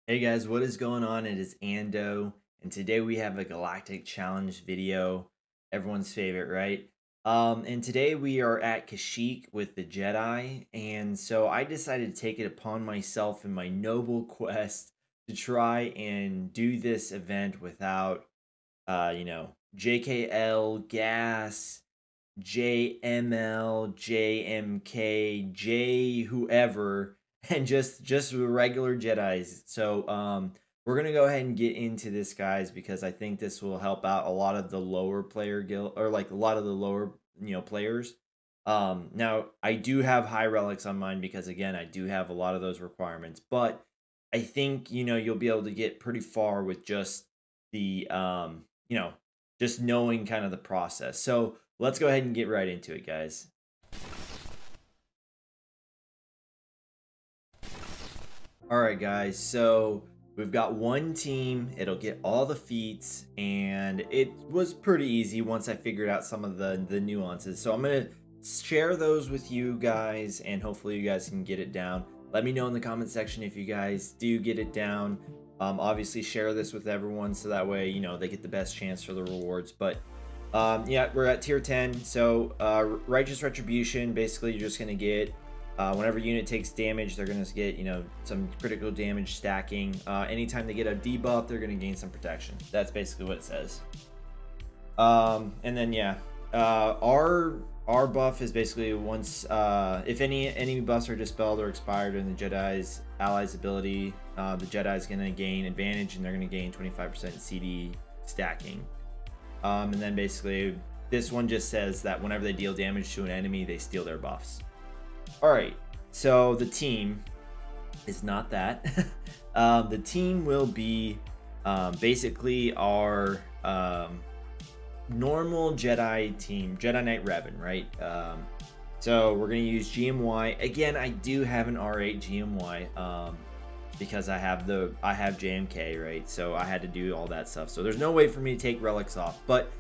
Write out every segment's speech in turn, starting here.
Hey guys, what is going on? It is Ando, and today we have a Galactic Challenge video, everyone's favorite, right? And today we are at Kashyyk with the Jedi, and so I decided to take it upon myself in my noble quest to try and do this event without, JKL, gas, JML, JMK, J whoever, and just regular Jedis. So we're gonna go ahead and get into this, guys, because I think this will help out a lot of the lower player guild, or like a lot of the lower players. Now I do have high relics on mine because again I do have a lot of those requirements, but I think you'll be able to get pretty far with just the just knowing kind of the process. So let's go ahead and get right into it, guys. All right, guys. So we've got one team. It'll get all the feats, and it was pretty easy once I figured out some of the nuances. So I'm gonna share those with you guys, and hopefully you guys can get it down. Let me know in the comment section if you guys do get it down. Obviously, share this with everyone so that way they get the best chance for the rewards. But yeah, we're at tier 10. So righteous retribution. Basically, you're just gonna get whenever unit takes damage, they're gonna get some critical damage stacking. Anytime they get a debuff, they're gonna gain some protection. That's basically what it says. And then yeah, our buff is basically once if any buffs are dispelled or expired in the Jedi's allies ability, the Jedi's gonna gain advantage and they're gonna gain 25% CD stacking. And then basically this one just says that whenever they deal damage to an enemy, they steal their buffs. All right, so the team is not that. The team will be basically our normal Jedi team, Jedi Knight Revan, right? So we're gonna use GMY again. I do have an R8 GMY because I have JMK, right? So I had to do all that stuff. So there's no way for me to take relics off. But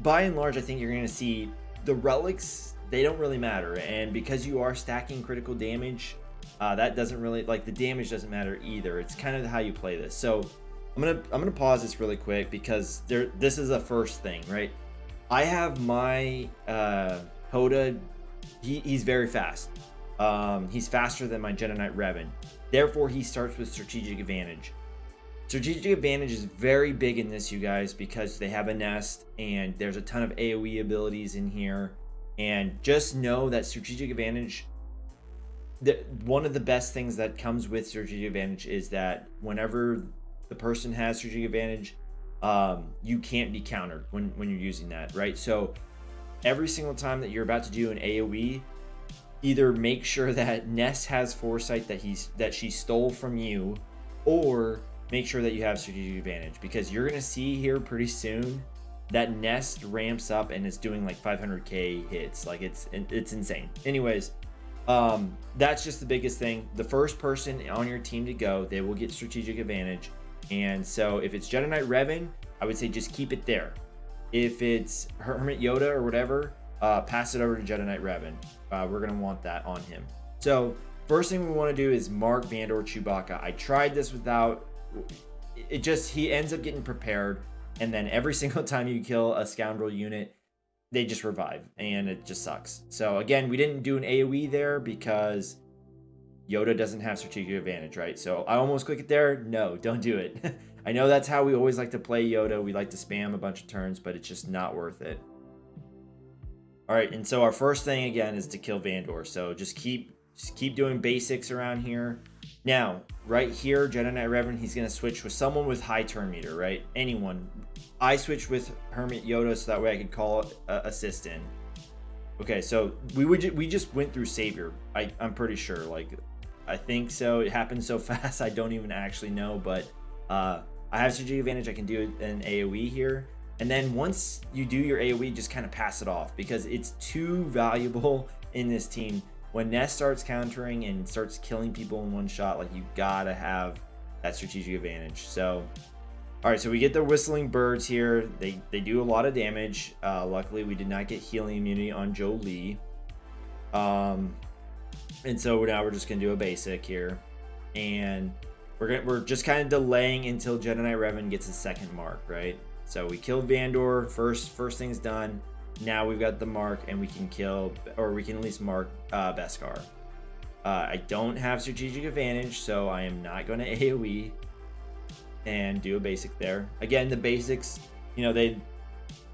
by and large, I think you're gonna see the relics, they don't really matter, and because you are stacking critical damage, that doesn't really, like, the damage doesn't matter either. It's kind of how you play this. So I'm gonna pause this really quick because this is a first thing, right? I have my Hoda. He's very fast. He's faster than my Jedi Knight Revan. Therefore, he starts with strategic advantage. Strategic advantage is very big in this, you guys, because they have a nest and there's a ton of AoE abilities in here. And just know that strategic advantage, one of the best things that comes with strategic advantage is that whenever the person has strategic advantage, you can't be countered when you're using that, right? So every single time that you're about to do an AoE, either make sure that Ness has foresight that she stole from you, or make sure that you have strategic advantage, because you're gonna see here pretty soon that Nest ramps up and is doing like 500k hits. Like it's insane. Anyways, that's just the biggest thing. The first person on your team to go, they will get strategic advantage. And so if it's Jedi Knight Revan, I would say just keep it there. If it's Hermit Yoda or whatever, pass it over to Jedi Knight Revan. We're gonna want that on him. So first thing we want to do is mark Vandor Chewbacca. I tried this without it, just he ends up getting prepared, and then every single time you kill a scoundrel unit, they just revive, and it just sucks. So again, we didn't do an AoE there because Yoda doesn't have strategic advantage, right? So I almost click it there. No, don't do it. I know that's how we always like to play Yoda. We like to spam a bunch of turns, but it's just not worth it. All right, and so our first thing again is to kill Vandor. So just keep doing basics around here. Now, right here, Jedi Knight Revan, he's going to switch with someone with high turn meter, right? Anyone. I switched with Hermit Yoda so that way I could call assist in. Okay, so we just went through Savior. I'm pretty sure. Like, I think so. It happened so fast, I don't even actually know. But I have strategic advantage. I can do an AoE here. And then once you do your AoE, just kind of pass it off, because it's too valuable in this team. When Ness starts countering and starts killing people in one shot, like, you gotta have that strategic advantage. So, all right, so we get the whistling birds here. They do a lot of damage. Luckily, we did not get healing immunity on Jolie. And so now we're just gonna do a basic here. And we're just kind of delaying until Jedi Knight Revan gets his second mark, right? So we killed Vandor, first thing's done. Now we've got the mark, and we can kill, or we can at least mark Beskar. I don't have strategic advantage, so I am not going to AoE and do a basic there. Again, the basics, you know,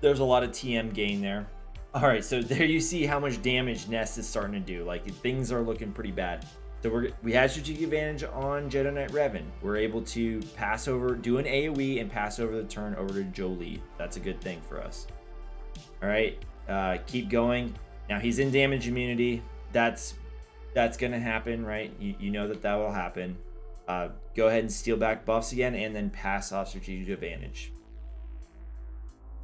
there's a lot of TM gain there. All right, so there you see how much damage Nest is starting to do. Like, things are looking pretty bad. So we had strategic advantage on Jedi Knight Revan. We're able to pass over, do an AoE, and pass over the turn over to Jolie. That's a good thing for us. All right, keep going. Now he's in damage immunity. That's gonna happen, right? You know that will happen. Go ahead and steal back buffs again, and then pass off strategic advantage.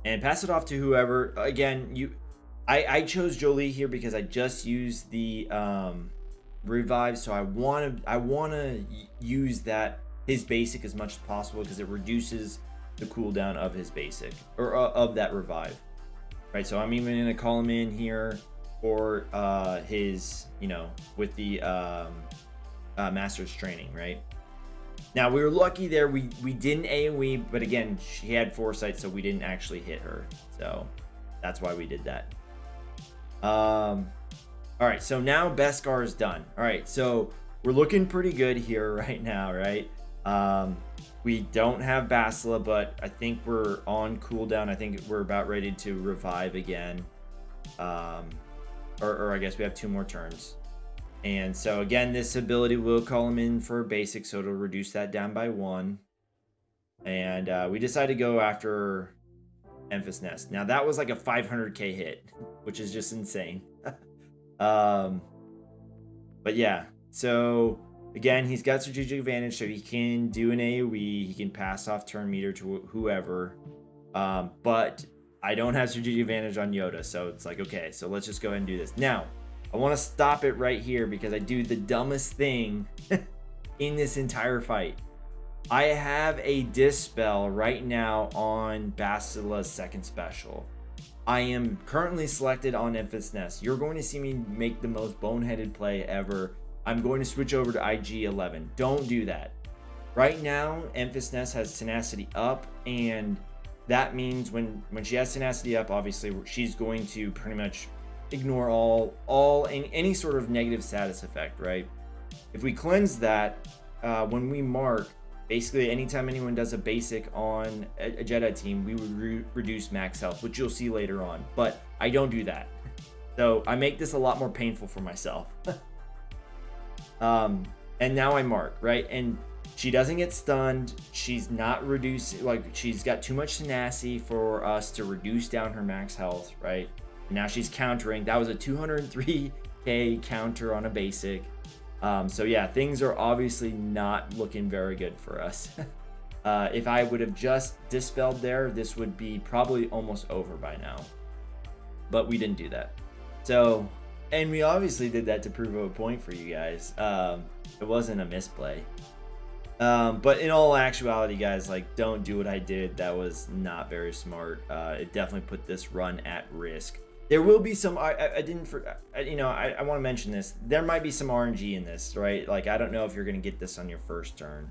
And pass it off to whoever. Again, I chose Jolie here because I just used the revive, so I wanna use that his basic as much as possible because it reduces the cooldown of his basic, or of that revive, right? So I'm even gonna call him in here for his, you know, with the master's training, right? Now we were lucky there, we didn't AoE, but again, she had foresight, so we didn't actually hit her, so that's why we did that. All right, so now Beskar is done. All right, so we're looking pretty good here right now, right? We don't have Basila, but I think we're on cooldown. I think we're about ready to revive again. Or I guess we have 2 more turns. And so again, this ability will call him in for a basic, so it'll reduce that down by 1. And we decided to go after Enfys Nest. Now that was like a 500k hit, which is just insane. But yeah, so again, he's got strategic advantage, so he can do an AoE, he can pass off turn meter to whoever, but I don't have strategic advantage on Yoda, so it's like, okay, so let's just go ahead and do this. Now I want to stop it right here because I do the dumbest thing in this entire fight. I have a Dispel right now on Basila's second special. I am currently selected on Enfys Nest. You're going to see me make the most boneheaded play ever. I'm going to switch over to IG-11. Don't do that. Right now, Enfys Nest has tenacity up, and that means when she has tenacity up, obviously she's going to pretty much ignore any sort of negative status effect, right? If we cleanse that, when we mark, basically anytime anyone does a basic on a Jedi team, we would reduce max health, which you'll see later on, but I don't do that. So I make this a lot more painful for myself. And now I mark, right? And she doesn't get stunned. She's not reduced, like she's got too much tenacity for us to reduce down her max health, right? And now she's countering. That was a 203k counter on a basic. So yeah, things are obviously not looking very good for us. If I would have just dispelled there, this would be probably almost over by now. But we didn't do that. So, and we obviously did that to prove a point for you guys. It wasn't a misplay. But in all actuality, guys, like, don't do what I did. That was not very smart. It definitely put this run at risk. There will be some, I want to mention this. There might be some RNG in this, right? Like, I don't know if you're going to get this on your first turn.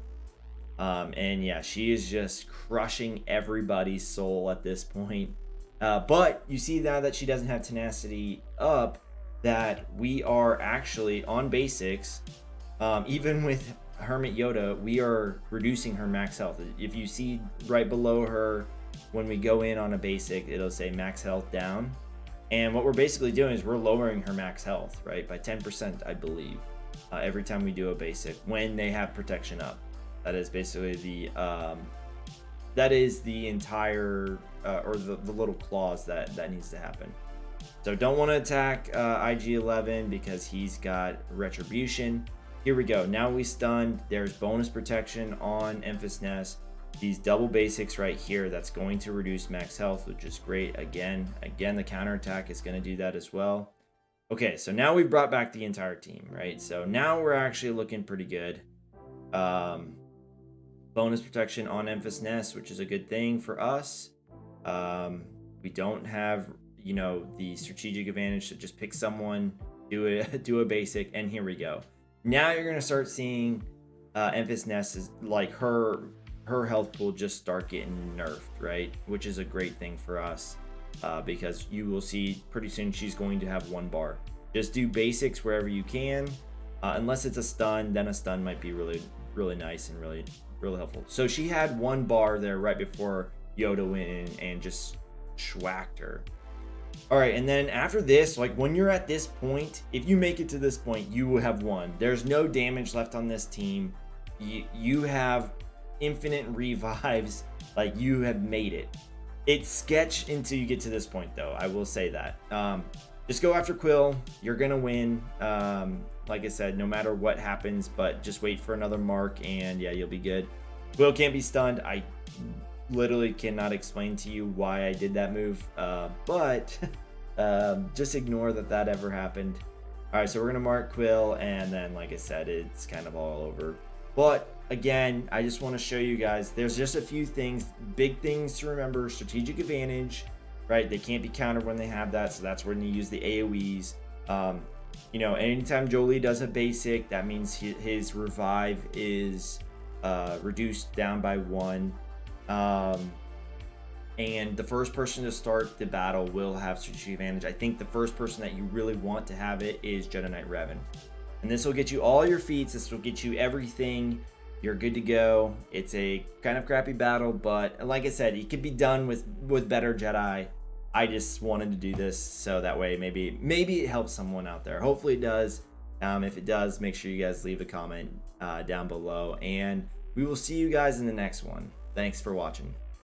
And yeah, she is just crushing everybody's soul at this point. But you see now that she doesn't have tenacity up, that we are actually on basics. Even with Hermit Yoda, we are reducing her max health. If you see right below her, when we go in on a basic, it'll say max health down. And what we're basically doing is we're lowering her max health, right, by 10%, I believe, every time we do a basic when they have protection up. That is basically the entire or the little clause that needs to happen. So don't want to attack IG-11 because he's got retribution. Here we go. Now we stunned. There's bonus protection on Enfys Nest. These double basics right here, that's going to reduce max health, which is great. Again, the counterattack is going to do that as well. Okay, so now we've brought back the entire team, right? So now we're actually looking pretty good. Bonus protection on Enfys Nest, which is a good thing for us. We don't have, you know, the strategic advantage to just pick someone, do a basic, and here we go. Now you're going to start seeing Emphas Nest is like her health will just start getting nerfed, right? Which is a great thing for us, because you will see pretty soon she's going to have 1 bar. Just do basics wherever you can, unless it's a stun. Then a stun might be really nice and really helpful. So she had 1 bar there right before Yoda went in and just schwacked her. All right, and then after this, like when you're at this point, if you make it to this point, you will have won. There's no damage left on this team. You have infinite revives. Like, you have made it. It's sketch until you get to this point, though. I will say that. Just go after Quill. You're gonna win. Like I said, no matter what happens, but just wait for another mark, and yeah, you'll be good. Quill can't be stunned. I literally cannot explain to you why I did that move, but just ignore that ever happened. All right, so we're gonna mark Quill, and then like I said, it's kind of all over. But again, I just want to show you guys, there's just a few things, big things to remember. Strategic advantage, right? They can't be countered when they have that, so that's when you use the AoEs. You know, anytime Jolie does a basic, that means his revive is reduced down by 1. And the first person to start the battle will have strategic advantage. I think the first person that you really want to have it is Jedi Knight Revan. And this will get you all your feats. This will get you everything. You're good to go. It's a kind of crappy battle, but like I said, it could be done with better Jedi. I just wanted to do this so that way maybe it helps someone out there. Hopefully it does. If it does, make sure you guys leave a comment down below, and we will see you guys in the next one. Thanks for watching.